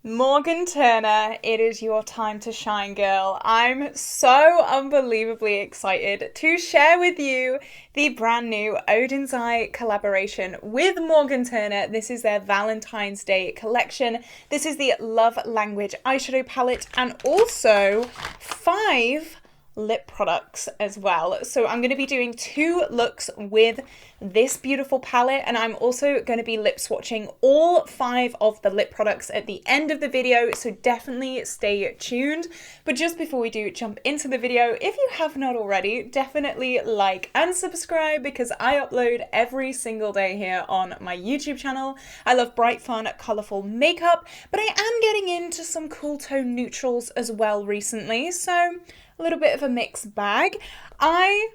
Morgan Turner, it is your time to shine, girl. I'm so unbelievably excited to share with you the brand new Odens Eye collaboration with Morgan Turner. This is their Valentine's Day collection. This is the Love Language eyeshadow palette and also 5 lip products as well. So I'm going to be doing 2 looks with this beautiful palette, and I'm also going to be lip swatching all 5 of the lip products at the end of the video, so definitely stay tuned. But just before we do jump into the video, if you have not already, definitely like and subscribe because I upload every single day here on my YouTube channel. I love bright, fun, colourful makeup, but I am getting into some cool tone neutrals as well recently, so a little bit of a mixed bag. I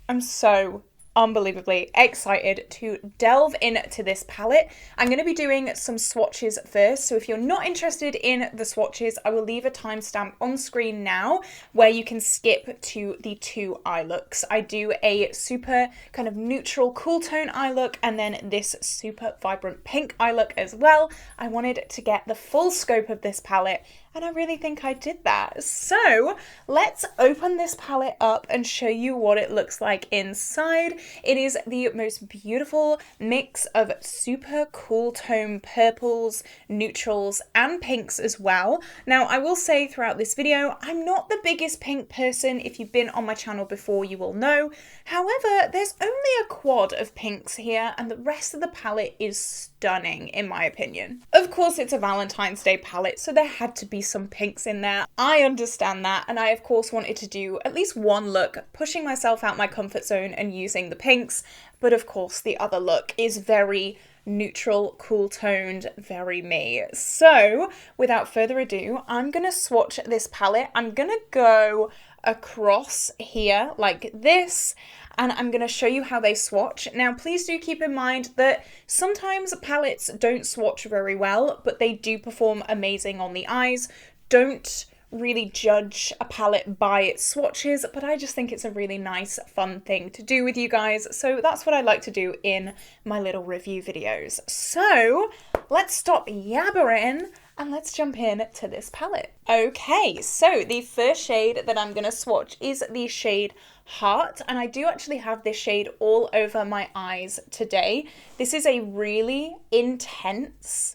am so unbelievably excited to delve into this palette. I'm going to be doing some swatches first, so if you're not interested in the swatches, I will leave a timestamp on screen now where you can skip to the 2 eye looks. I do a super kind of neutral cool tone eye look and then this super vibrant pink eye look as well. I wanted to get the full scope of this palette, and I really think I did that. So let's open this palette up and show you what it looks like inside. It is the most beautiful mix of super cool tone purples, neutrals, and pinks as well. Now, I will say throughout this video, I'm not the biggest pink person. If you've been on my channel before, you will know. However, there's only a quad of pinks here, and the rest of the palette is stunning in my opinion. Of course, it's a Valentine's Day palette, so there had to be some pinks in there. I understand that, and I of course wanted to do at least one look, pushing myself out my comfort zone and using the pinks, but of course the other look is very neutral, cool toned, very me. So without further ado, I'm gonna swatch this palette. I'm gonna go across here like this, and I'm going to show you how they swatch. Now, please do keep in mind that sometimes palettes don't swatch very well, but they do perform amazing on the eyes. Don't really judge a palette by its swatches, but I just think it's a really nice, fun thing to do with you guys. So that's what I like to do in my little review videos. So let's stop yabbering and let's jump in to this palette. Okay, so the first shade that I'm going to swatch is the shade Heart, and I do actually have this shade all over my eyes today. This is a really intense,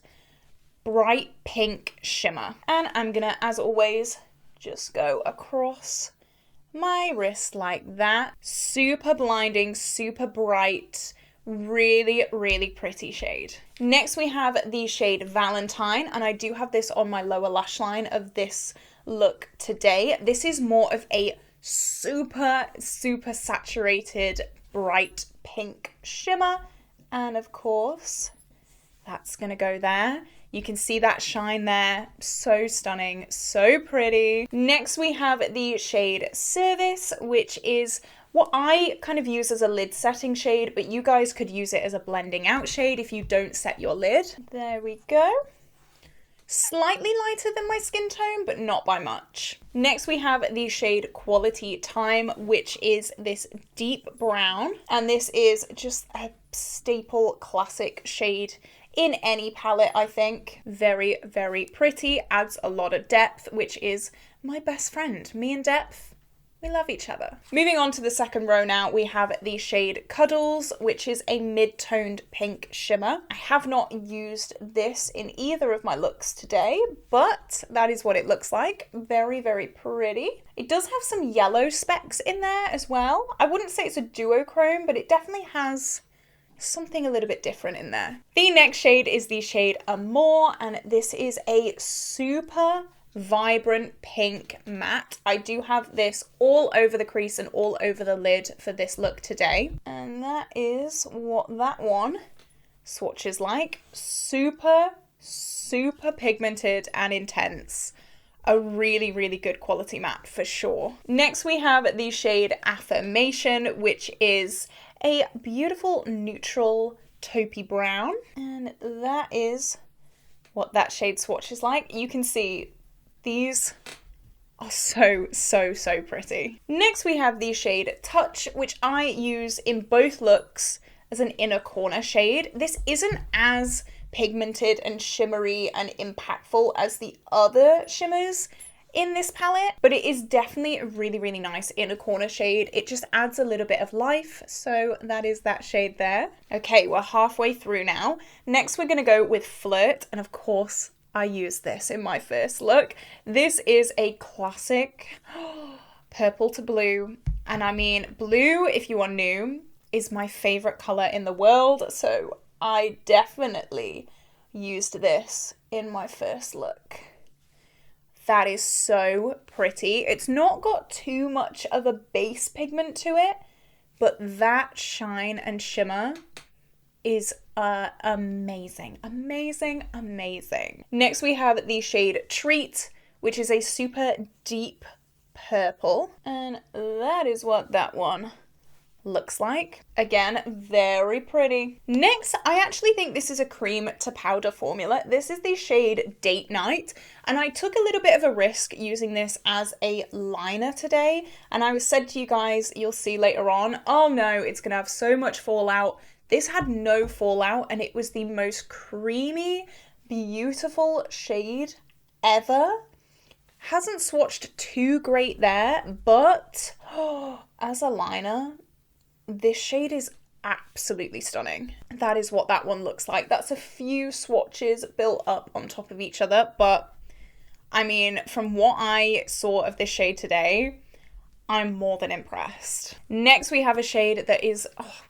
bright pink shimmer, and I'm gonna, as always, just go across my wrist like that. Super blinding, super bright, really, really pretty shade. Next we have the shade Valentine, and I do have this on my lower lash line of this look today. This is more of a super saturated bright pink shimmer, and of course that's gonna go there. You can see that shine there. So stunning, so pretty. Next we have the shade Service, which is what I kind of use as a lid setting shade, but you guys could use it as a blending out shade if you don't set your lid. There we go. Slightly lighter than my skin tone, but not by much. Next we have the shade Quality Time, which is this deep brown, and this is just a staple classic shade in any palette, I think. Very, very pretty, adds a lot of depth, which is my best friend. Me and depth, we love each other. Moving on to the second row now, we have the shade Cuddles, which is a mid-toned pink shimmer. I have not used this in either of my looks today, but that is what it looks like. Very, very pretty. It does have some yellow specks in there as well. I wouldn't say it's a duochrome, but it definitely has something a little bit different in there. The next shade is the shade Amour, and this is a super vibrant pink matte. I do have this all over the crease and all over the lid for this look today, and that is what that one swatches like. Super pigmented and intense. A really, really good quality matte for sure. Next we have the shade Affirmation, which is a beautiful neutral taupey brown, and that is what that shade swatches like. You can see these are so pretty. Next we have the shade Touch, which I use in both looks as an inner corner shade. This isn't as pigmented and shimmery and impactful as the other shimmers in this palette, but it is definitely really, really nice in a corner shade. It just adds a little bit of life, so that is that shade there. Okay, we're halfway through now. Next, we're gonna go with Flirt, and of course, I used this in my first look. This is a classic purple to blue, and I mean, blue, if you are new, is my favorite color in the world, so I definitely used this in my first look. That is so pretty. It's not got too much of a base pigment to it, but that shine and shimmer is amazing, amazing, amazing. Next we have the shade Treat, which is a super deep purple, and that is what that one looks like. Again, very pretty. Next, I actually think this is a cream to powder formula. This is the shade Date Night, and I took a little bit of a risk using this as a liner today, and I said to you guys, you'll see later on, oh no, it's gonna have so much fallout. This had no fallout, and it was the most creamy, beautiful shade ever. Hasn't swatched too great there, but as a liner, this shade is absolutely stunning. That is what that one looks like. That's a few swatches built up on top of each other, but I mean, from what I saw of this shade today, I'm more than impressed. Next, we have a shade that is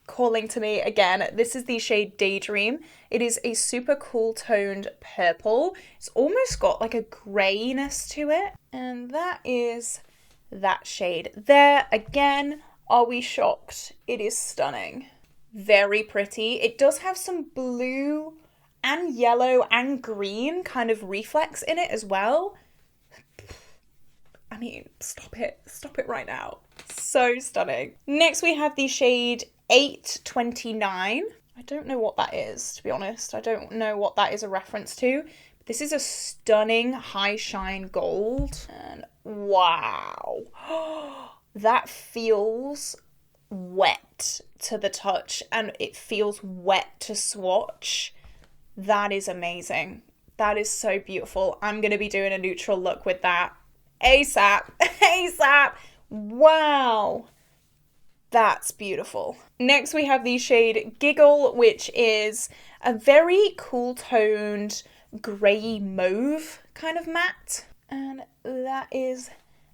calling to me again. This is the shade Daydream. It is a super cool toned purple. It's almost got like a grayness to it, and that is that shade there. Again, are we shocked? It is stunning. Very pretty. It does have some blue and yellow and green kind of reflex in it as well. I mean, stop it right now. So stunning. Next we have the shade 829. I don't know what that is, to be honest. I don't know what that is a reference to. This is a stunning high shine gold, and wow. That feels wet to the touch, and it feels wet to swatch. That is amazing. That is so beautiful. I'm going to be doing a neutral look with that ASAP. ASAP. Wow. That's beautiful. Next we have the shade Giggle, which is a very cool toned grey mauve kind of matte. And that is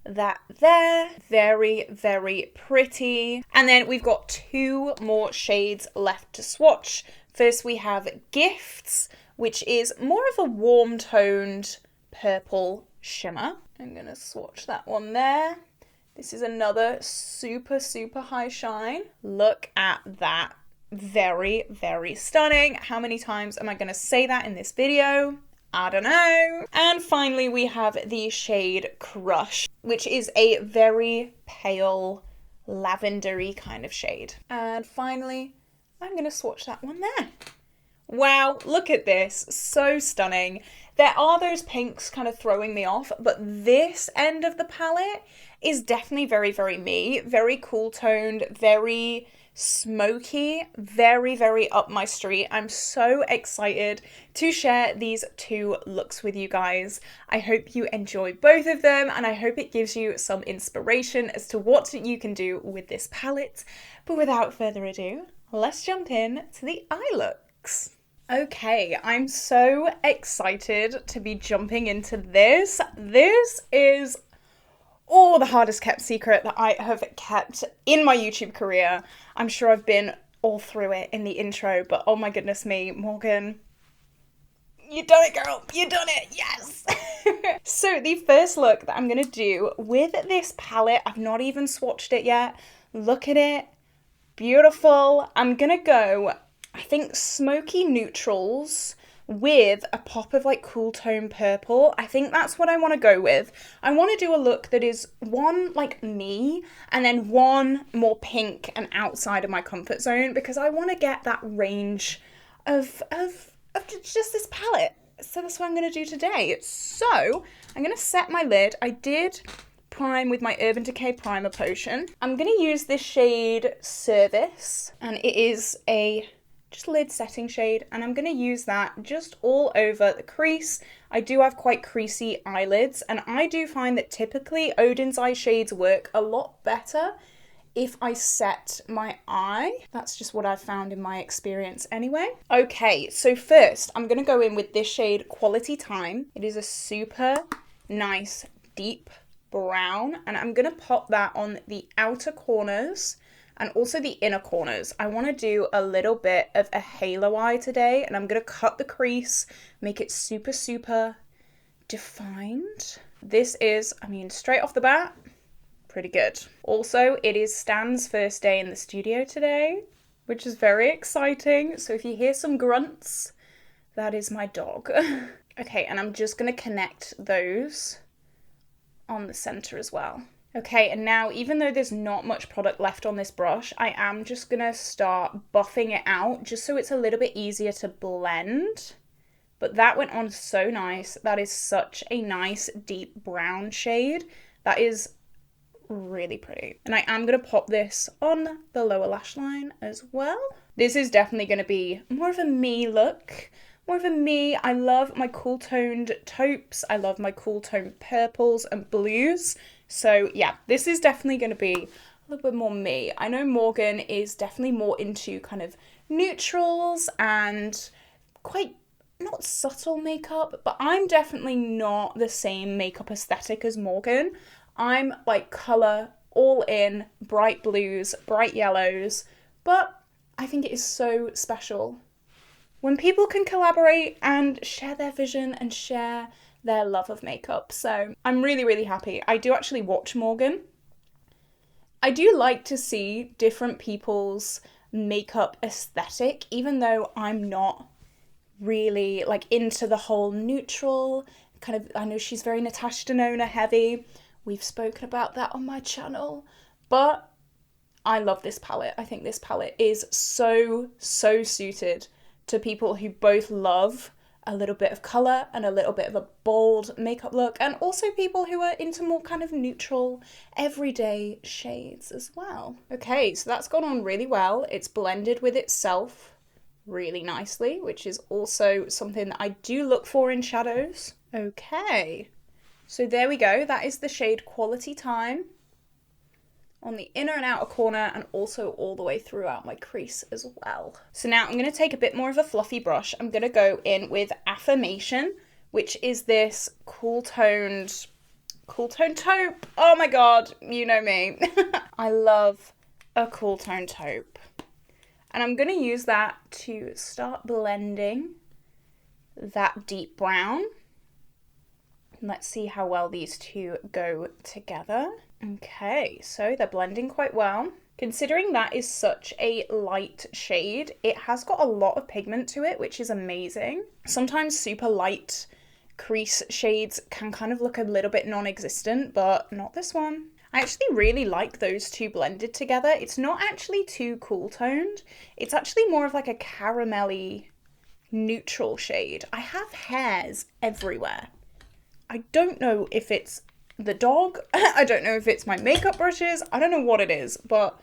that there. Very, very pretty. And then we've got two more shades left to swatch. First we have Gifts, which is more of a warm toned purple shimmer. I'm gonna swatch that one there. This is another super, super high shine. Look at that. Very, very stunning. How many times am I gonna say that in this video? I don't know. And finally, we have the shade Crush, which is a very pale lavendery kind of shade. And finally, I'm gonna swatch that one there. Wow, look at this. So stunning. There are those pinks kind of throwing me off, but this end of the palette is definitely very, very me. Very cool toned, very smoky, very, very up my street. I'm so excited to share these two looks with you guys. I hope you enjoy both of them, and I hope it gives you some inspiration as to what you can do with this palette. But without further ado, let's jump in to the eye looks. Okay, I'm so excited to be jumping into this. This is the hardest kept secret that I have kept in my YouTube career. I'm sure I've been all through it in the intro, but oh my goodness me, Morgan, you done it, girl. You done it. Yes. So the first look that I'm going to do with this palette, I've not even swatched it yet. Look at it. Beautiful. I'm going to go, I think, smoky neutrals with a pop of like cool tone purple. I think that's what I want to go with. I want to do a look that is one like me and then one more pink and outside of my comfort zone, because I want to get that range of just this palette. So that's what I'm going to do today. So I'm going to set my lid. I did prime with my Urban Decay Primer Potion. I'm going to use this shade Service, and it is a just lid setting shade, and I'm going to use that just all over the crease. I do have quite creasy eyelids, and I do find that typically Odens Eye shades work a lot better if I set my eye. That's just what I've found in my experience anyway. Okay, so first I'm going to go in with this shade Quality Time. It is a super nice deep brown, and I'm going to pop that on the outer corners and also the inner corners. I want to do a little bit of a halo eye today, and I'm going to cut the crease, make it super, super defined. This is, I mean, straight off the bat, pretty good. Also, it is Stan's first day in the studio today, which is very exciting. So if you hear some grunts, that is my dog. Okay, and I'm just going to connect those on the center as well. Okay, and now even though there's not much product left on this brush, I am just gonna start buffing it out just so it's a little bit easier to blend. But that went on so nice. That is such a nice deep brown shade. That is really pretty. And I am gonna pop this on the lower lash line as well. This is definitely gonna be more of a me look. More of a me. I love my cool toned taupes. I love my cool toned purples and blues. So yeah, this is definitely going to be a little bit more me. I know Morgan is definitely more into kind of neutrals and quite not subtle makeup, but I'm definitely not the same makeup aesthetic as Morgan. I'm like colour all in, bright blues, bright yellows, but I think it is so special when people can collaborate and share their vision and share their love of makeup. So I'm really, really happy. I do actually watch Morgan. I do like to see different people's makeup aesthetic, even though I'm not really like into the whole neutral kind of, I know she's very Natasha Denona heavy. We've spoken about that on my channel, but I love this palette. I think this palette is so, so suited to people who both love a little bit of colour and a little bit of a bold makeup look, and also people who are into more kind of neutral, everyday shades as well. Okay, so that's gone on really well. It's blended with itself really nicely, which is also something that I do look for in shadows. Okay, so there we go. That is the shade Quality Time on the inner and outer corner, and also all the way throughout my crease as well. So now I'm going to take a bit more of a fluffy brush. I'm going to go in with Affirmation, which is this cool toned taupe. Oh my god, you know me. I love a cool toned taupe. And I'm going to use that to start blending that deep brown. Let's see how well these two go together. Okay, so they're blending quite well. Considering that is such a light shade, it has got a lot of pigment to it, which is amazing. Sometimes super light crease shades can kind of look a little bit non-existent, but not this one. I actually really like those two blended together. It's not actually too cool toned. It's actually more of like a caramelly neutral shade. I have hairs everywhere. I don't know if it's the dog, I don't know if it's my makeup brushes, I don't know what it is, but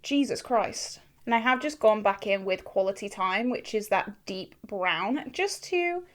Jesus Christ. And I have just gone back in with Quality Time, which is that deep brown, just to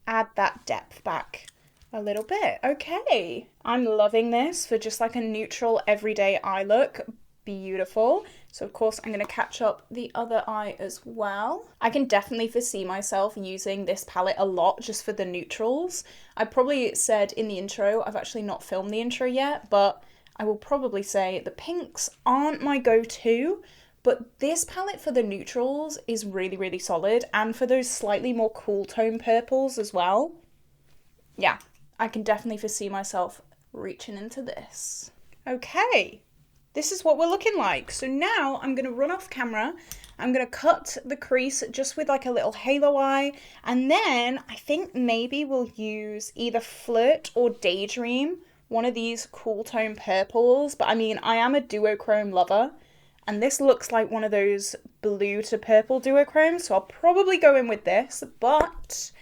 add that depth back a little bit. Okay, I'm loving this for just like a neutral everyday eye look. Beautiful. So of course I'm going to catch up the other eye as well. I can definitely foresee myself using this palette a lot just for the neutrals. I probably said in the intro, I've actually not filmed the intro yet, but I will probably say the pinks aren't my go-to, but this palette for the neutrals is really, really solid, and for those slightly more cool tone purples as well. Yeah, I can definitely foresee myself reaching into this. Okay. This is what we're looking like. So now I'm going to run off camera. I'm going to cut the crease just with like a little halo eye. And then I think maybe we'll use either Flirt or Daydream, one of these cool tone purples. But I mean, I am a duochrome lover, and this looks like one of those blue to purple duochromes. So I'll probably go in with this, but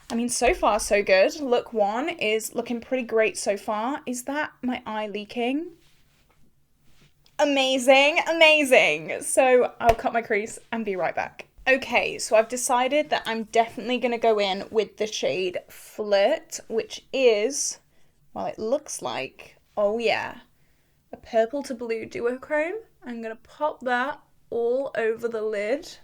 I mean, so far so good. Look one is looking pretty great so far. Is that my eye leaking? Amazing, amazing. So I'll cut my crease and be right back. Okay, so I've decided that I'm definitely going to go in with the shade Flirt, which is, well, it looks like, oh yeah, a purple to blue duochrome. I'm going to pop that all over the lid.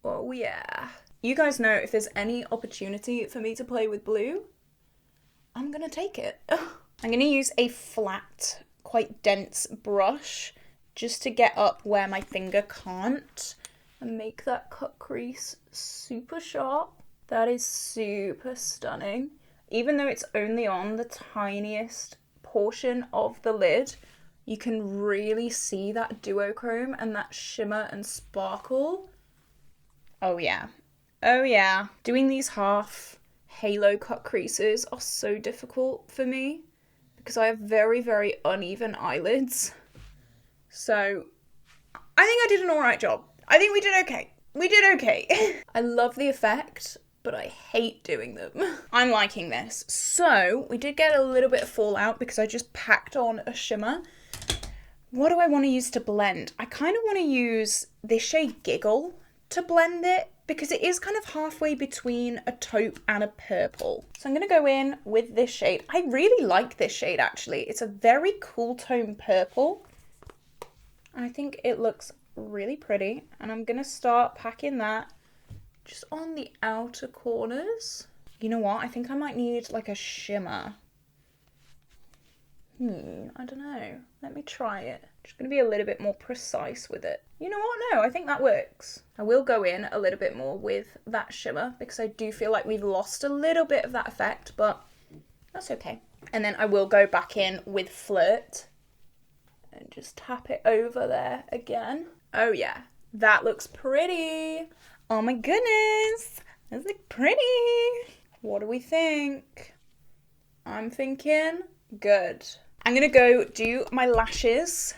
Oh yeah. You guys know if there's any opportunity for me to play with blue, I'm going to take it. I'm going to use a flat, quite dense brush just to get up where my finger can't and make that cut crease super sharp. That is super stunning. Even though it's only on the tiniest portion of the lid, you can really see that duochrome and that shimmer and sparkle. Oh yeah. Oh yeah. Doing these half halo cut creases are so difficult for me because I have very, very uneven eyelids. So I think I did an alright job. I think we did okay. We did okay. I love the effect, but I hate doing them. I'm liking this. So we did get a little bit of fallout because I just packed on a shimmer. What do I want to use to blend? I kind of want to use this shade Giggle to blend it because it is kind of halfway between a taupe and a purple. So I'm going to go in with this shade. I really like this shade actually. It's a very cool tone purple. I think it looks really pretty, and I'm gonna start packing that just on the outer corners. You know what? I think I might need like a shimmer. I don't know. Let me try it. Just gonna be a little bit more precise with it. You know what? No, I think that works. I will go in a little bit more with that shimmer because I do feel like we've lost a little bit of that effect, but that's okay. And then I will go back in with Flirt and just tap it over there again. Oh yeah, that looks pretty. Oh my goodness, that's like pretty. What do we think? I'm thinking good. I'm gonna go do my lashes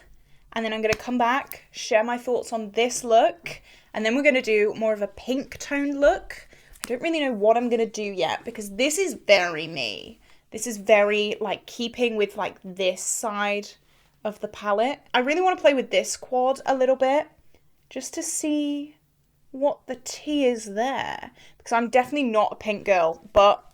and then I'm gonna come back, share my thoughts on this look, and then we're gonna do more of a pink toned look. I don't really know what I'm gonna do yet because this is very me. This is very like keeping with like this side of the palette. I really want to play with this quad a little bit just to see what the tea is there because I'm definitely not a pink girl, but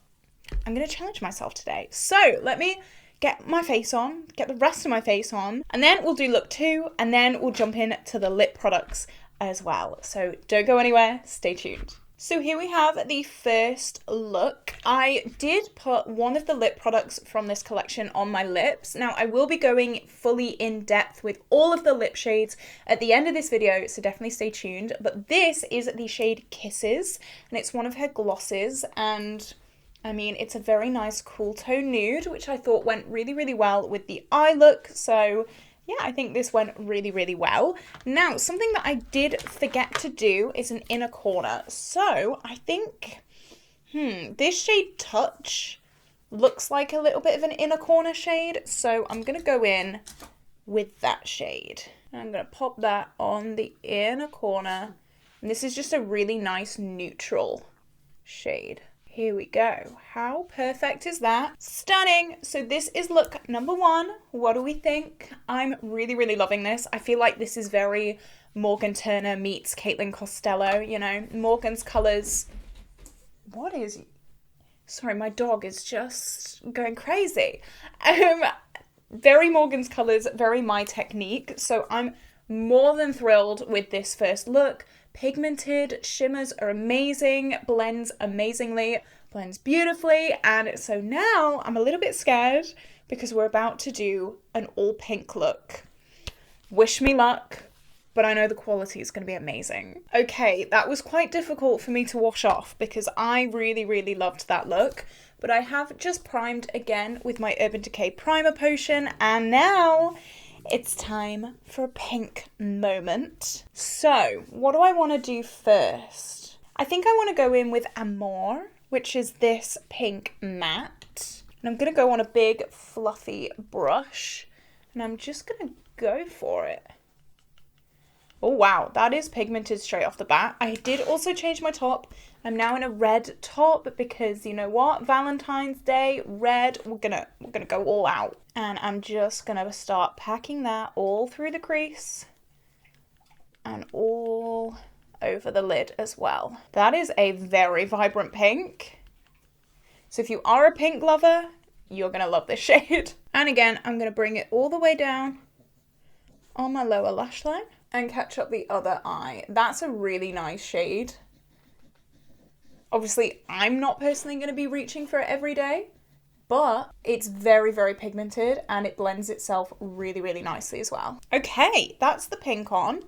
I'm going to challenge myself today. So let me get my face on, get the rest of my face on, and then we'll do look 2 and then we'll jump into the lip products as well. So don't go anywhere, stay tuned. So here we have the first look. I did put one of the lip products from this collection on my lips. Now I will be going fully in depth with all of the lip shades at the end of this video, so definitely stay tuned. But this is the shade Kisses, and it's one of her glosses, and I mean, it's a very nice cool tone nude, which I thought went really, really well with the eye look. So yeah, I think this went really, really well. Now, something that I did forget to do is an inner corner. So I think, this shade Touch looks like a little bit of an inner corner shade. So I'm going to go in with that shade. And I'm going to pop that on the inner corner. And this is just a really nice neutral shade. Here we go. How perfect is that? Stunning. So this is look number 1. What do we think? I'm really, really loving this. I feel like this is very Morgan Turner meets Caitlin Costello, you know, Morgan's colours. What is... Sorry, my dog is just going crazy. Very Morgan's colours, very my technique. So I'm more than thrilled with this first look. Pigmented, shimmers are amazing, blends amazingly, blends beautifully, and so now I'm a little bit scared because we're about to do an all pink look. Wish me luck, but I know the quality is going to be amazing. Okay, that was quite difficult for me to wash off because I really, really loved that look, but I have just primed again with my Urban Decay Primer Potion, and now it's time for a pink moment. So, what do I want to do first? I think I want to go in with Amour, which is this pink matte. And I'm going to go on a big fluffy brush. And I'm just going to go for it. Oh wow, that is pigmented straight off the bat. I did also change my top. I'm now in a red top because you know what? Valentine's Day, red, we're gonna go all out. And I'm just gonna start packing that all through the crease. and all over the lid as well. That is a very vibrant pink. So if you are a pink lover, you're gonna love this shade. And again, I'm gonna bring it all the way down on my lower lash line and catch up the other eye. That's a really nice shade. Obviously, I'm not personally gonna be reaching for it every day, but it's very, very pigmented and it blends itself really, really nicely as well. Okay, that's the pink on.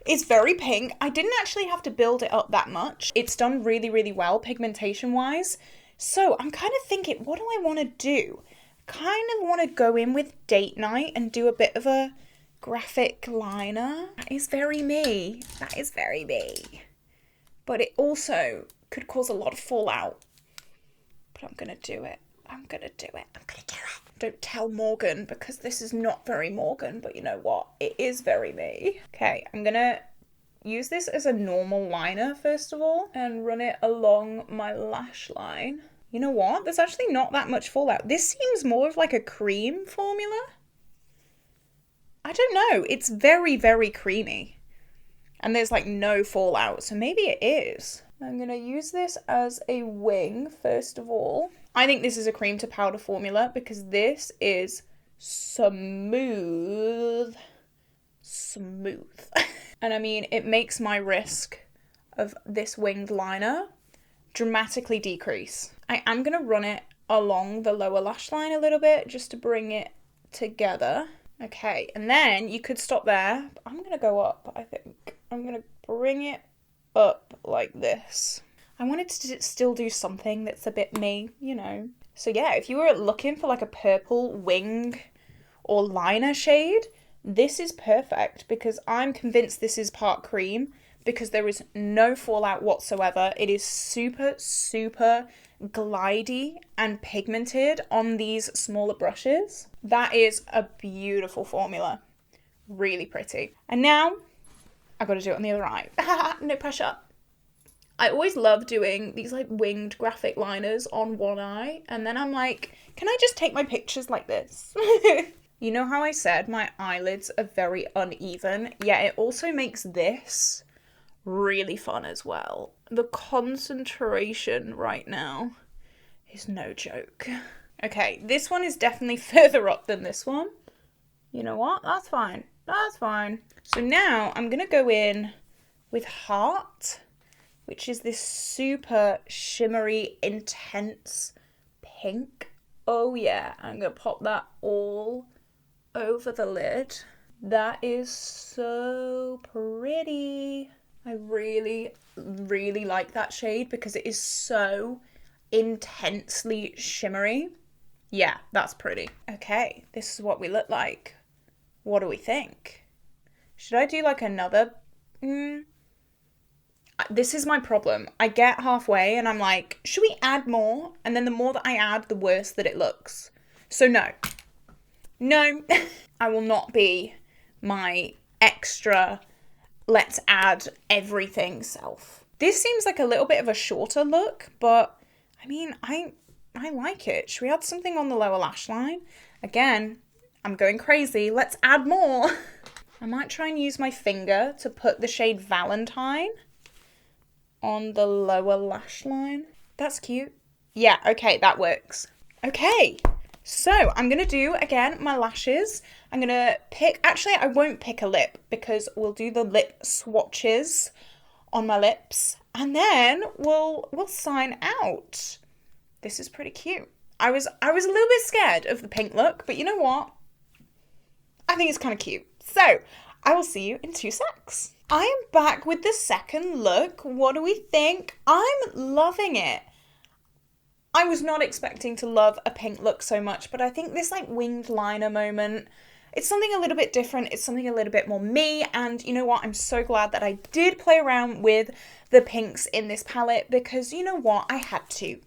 It's very pink. I didn't actually have to build it up that much. It's done really, really well pigmentation wise. So I'm kind of thinking, what do I want to do? Kind of want to go in with Date Night and do a bit of a graphic liner. That is very me. That is very me. But it also could cause a lot of fallout. But I'm going to do it. I'm going to do it. I'm going to do it. Don't tell Morgan, because this is not very Morgan, but you know what? It is very me. Okay, I'm going to use this as a normal liner first of all and run it along my lash line. You know what? There's actually not that much fallout. This seems more of like a cream formula. I don't know. It's very, very creamy. And there's like no fallout, so maybe it is. I'm going to use this as a wing first of all. I think this is a cream to powder formula because this is smooth. Smooth. And I mean, it makes my risk of this winged liner dramatically decrease. I am going to run it along the lower lash line a little bit just to bring it together. Okay, and then you could stop there, but I'm going to go up, I think. I'm going to bring it up like this. I wanted to still do something that's a bit me, you know. So yeah, if you were looking for like a purple wing or liner shade, this is perfect because I'm convinced this is part cream because there is no fallout whatsoever. It is super, super glidey and pigmented on these smaller brushes. That is a beautiful formula. Really pretty. And now I've got to do it on the other eye. No pressure. I always love doing these like winged graphic liners on one eye. And then I'm like, can I just take my pictures like this? You know how I said my eyelids are very uneven? Yeah, it also makes this really fun as well. The concentration right now is no joke. Okay, this one is definitely further up than this one. You know what? That's fine. That's fine. So now I'm going to go in with Heart, which is this super shimmery, intense pink. Oh yeah, I'm going to pop that all over the lid. That is so pretty. I really, really like that shade because it is so intensely shimmery. Yeah, that's pretty. Okay, this is what we look like. What do we think? Should I do like another? This is my problem. I get halfway and I'm like, should we add more? And then the more that I add, the worse that it looks. So no. No, I will not be my extra let's add everything self. This seems like a little bit of a shorter look, but I mean, I like it. Should we add something on the lower lash line? Again, I'm going crazy. Let's add more. I might try and use my finger to put the shade Valentine on the lower lash line. That's cute. Yeah, okay, that works. Okay. So I'm going to do, again, my lashes. I'm going to pick, actually, I won't pick a lip because we'll do the lip swatches on my lips and then we'll sign out. This is pretty cute. I was a little bit scared of the pink look, but you know what? I think it's kind of cute. So I will see you in 2 secs. I am back with the second look. What do we think? I'm loving it. I was not expecting to love a pink look so much, but I think this like winged liner moment, it's something a little bit different. It's something a little bit more me. And you know what? I'm so glad that I did play around with the pinks in this palette because you know what? I had to.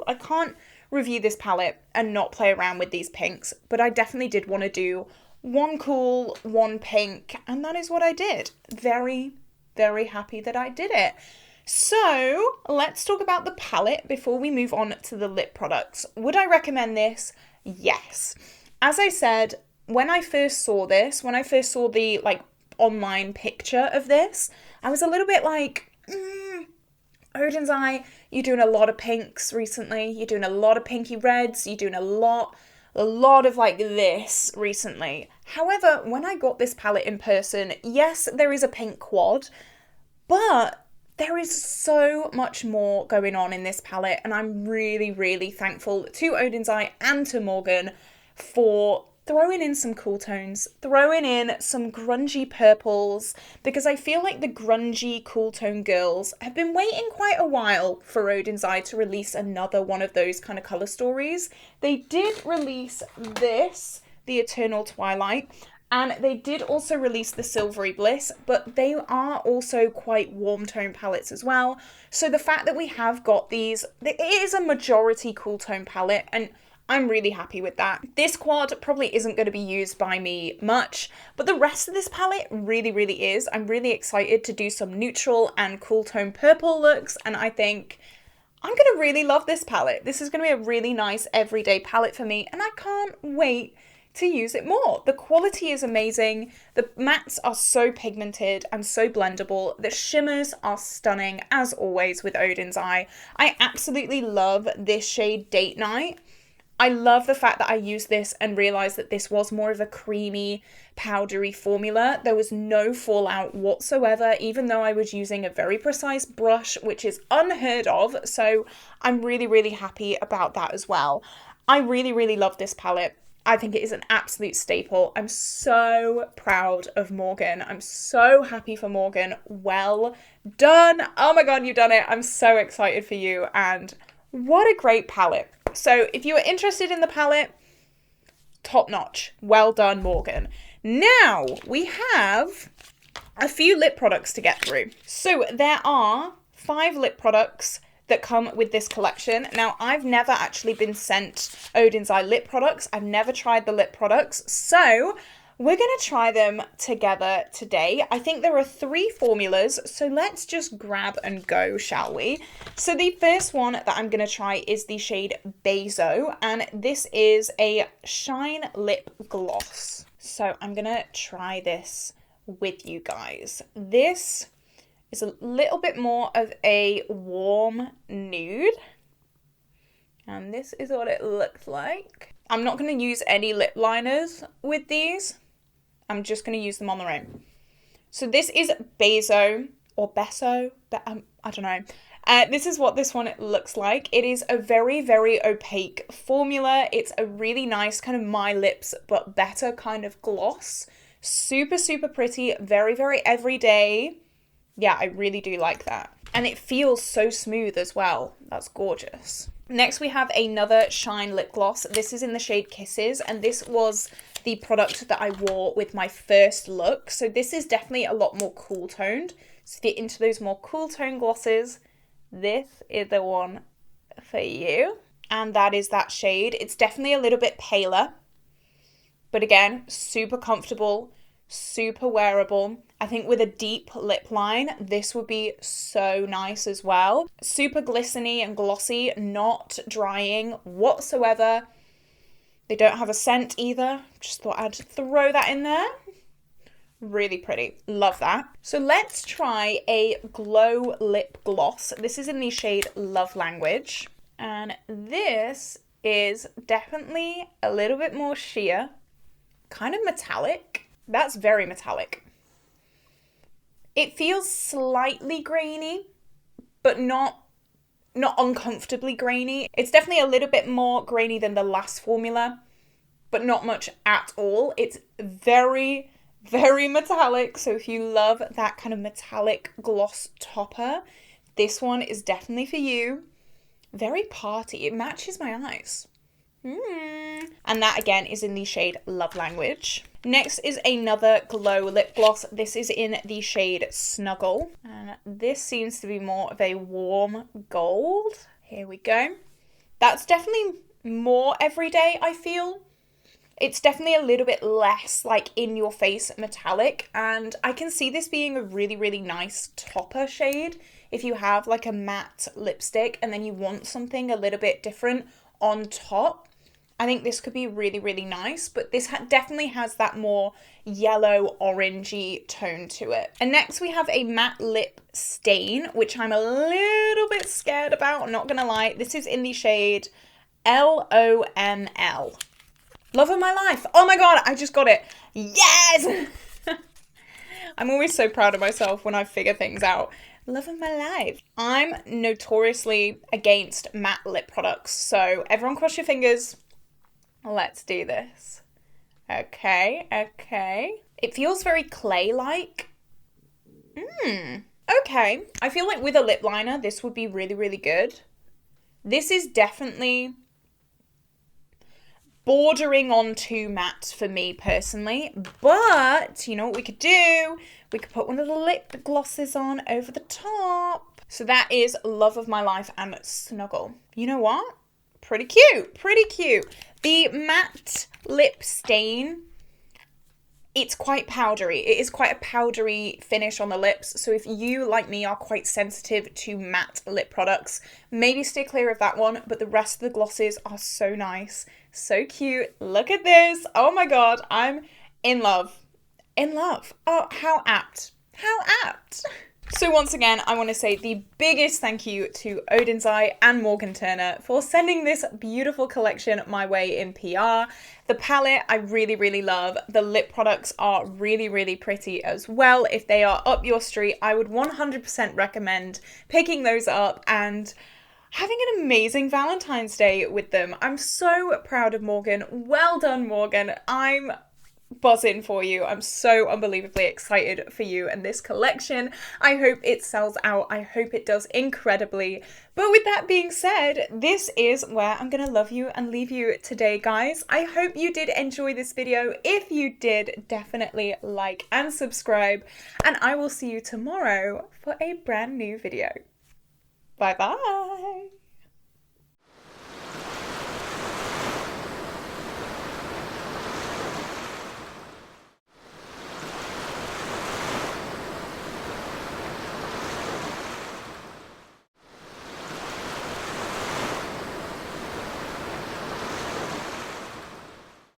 I can't review this palette and not play around with these pinks, but I definitely did want to do one cool, one pink, and that is what I did. Very, very happy that I did it. So let's talk about the palette before we move on to the lip products. Would I recommend this? Yes. As I said, when I first saw the like online picture of this, I was a little bit like, Odens Eye, you're doing a lot of pinks recently. You're doing a lot of pinky reds. You're doing a lot of like this recently. However, when I got this palette in person, yes, there is a pink quad, but there is so much more going on in this palette, and I'm really, really thankful to Odens Eye and to Morgan for throwing in some cool tones, throwing in some grungy purples, because I feel like the grungy cool tone girls have been waiting quite a while for Odens Eye to release another one of those kind of colour stories. They did release this, the Eternal Twilight, and they did also release the Silvery Bliss, but they are also quite warm tone palettes as well. So the fact that we have got these, it is a majority cool tone palette, and I'm really happy with that. This quad probably isn't going to be used by me much, but the rest of this palette really, really is. I'm really excited to do some neutral and cool tone purple looks, and I think I'm going to really love this palette. This is going to be a really nice everyday palette for me, and I can't wait to use it more. The quality is amazing. The mattes are so pigmented and so blendable. The shimmers are stunning, as always with Odens Eye. I absolutely love this shade Date Night. I love the fact that I used this and realised that this was more of a creamy, powdery formula. There was no fallout whatsoever, even though I was using a very precise brush, which is unheard of. So I'm really, really happy about that as well. I really, really love this palette. I think it is an absolute staple. I'm so proud of Morgan. I'm so happy for Morgan. Well done. Oh my God, you've done it. I'm so excited for you. And what a great palette. So if you are interested in the palette, top notch. Well done, Morgan. Now we have a few lip products to get through. So there are 5 lip products that come with this collection. Now, I've never actually been sent Odens Eye lip products. I've never tried the lip products. So we're going to try them together today. I think there are 3 formulas, so let's just grab and go, shall we? So the first one that I'm going to try is the shade Bezo, and this is a Shine Lip Gloss. So I'm going to try this with you guys. This is a little bit more of a warm nude, and this is what it looks like. I'm not going to use any lip liners with these. I'm just going to use them on their own. So this is Bezo or Beso, but I don't know. This is what this one looks like. It is a very, very opaque formula. It's a really nice kind of My Lips but better kind of gloss. Super, super pretty. Very, very everyday. Yeah, I really do like that. And it feels so smooth as well. That's gorgeous. Next we have another Shine lip gloss. This is in the shade Kisses, and this was the product that I wore with my first look. So this is definitely a lot more cool toned. So if you're into those more cool tone glosses, this is the one for you. And that is that shade. It's definitely a little bit paler, but again, super comfortable, super wearable. I think with a deep lip line, this would be so nice as well. Super glistening and glossy, not drying whatsoever. They don't have a scent either. Just thought I'd throw that in there. Really pretty. Love that. So let's try a glow lip gloss. This is in the shade Love Language. And this is definitely a little bit more sheer, kind of metallic. That's very metallic. It feels slightly grainy, but not uncomfortably grainy. It's definitely a little bit more grainy than the last formula, but not much at all. It's very, very metallic. So if you love that kind of metallic gloss topper, this one is definitely for you. Very party. It matches my eyes. And that again is in the shade Love Language. Next is another glow lip gloss. This is in the shade Snuggle. And this seems to be more of a warm gold. Here we go. That's definitely more everyday, I feel. It's definitely a little bit less like in your face metallic. And I can see this being a really, really nice topper shade. If you have like a matte lipstick and then you want something a little bit different on top, I think this could be really, really nice, but this definitely has that more yellow orangey tone to it. And next we have a matte lip stain, which I'm a little bit scared about, I'm not gonna lie. This is in the shade LOML. Love of my life. Oh my god, I just got it. Yes! I'm always so proud of myself when I figure things out. Love of my life. I'm notoriously against matte lip products, so everyone cross your fingers. Let's do this. Okay, okay. It feels very clay-like. Okay. I feel like with a lip liner, this would be really, really good. This is definitely bordering on too matte for me personally, but you know what we could do? We could put one of the lip glosses on over the top. So that is Love of My Life and Snuggle. You know what? Pretty cute, pretty cute. The matte lip stain, it's quite powdery. It is quite a powdery finish on the lips. So if you, like me, are quite sensitive to matte lip products, maybe stay clear of that one. But the rest of the glosses are so nice, so cute. Look at this. Oh my god, I'm in love. In love. Oh, how apt. How apt. So once again, I want to say the biggest thank you to Odens Eye and Morgan Turner for sending this beautiful collection my way in PR. The palette I really, really love. The lip products are really, really pretty as well. If they are up your street, I would 100% recommend picking those up and having an amazing Valentine's Day with them. I'm so proud of Morgan. Well done, Morgan. I'm buzzing for you. I'm so unbelievably excited for you and this collection. I hope it sells out. I hope it does incredibly. But with that being said, this is where I'm gonna love you and leave you today, guys. I hope you did enjoy this video. If you did, definitely like and subscribe, and I will see you tomorrow for a brand new video. Bye bye.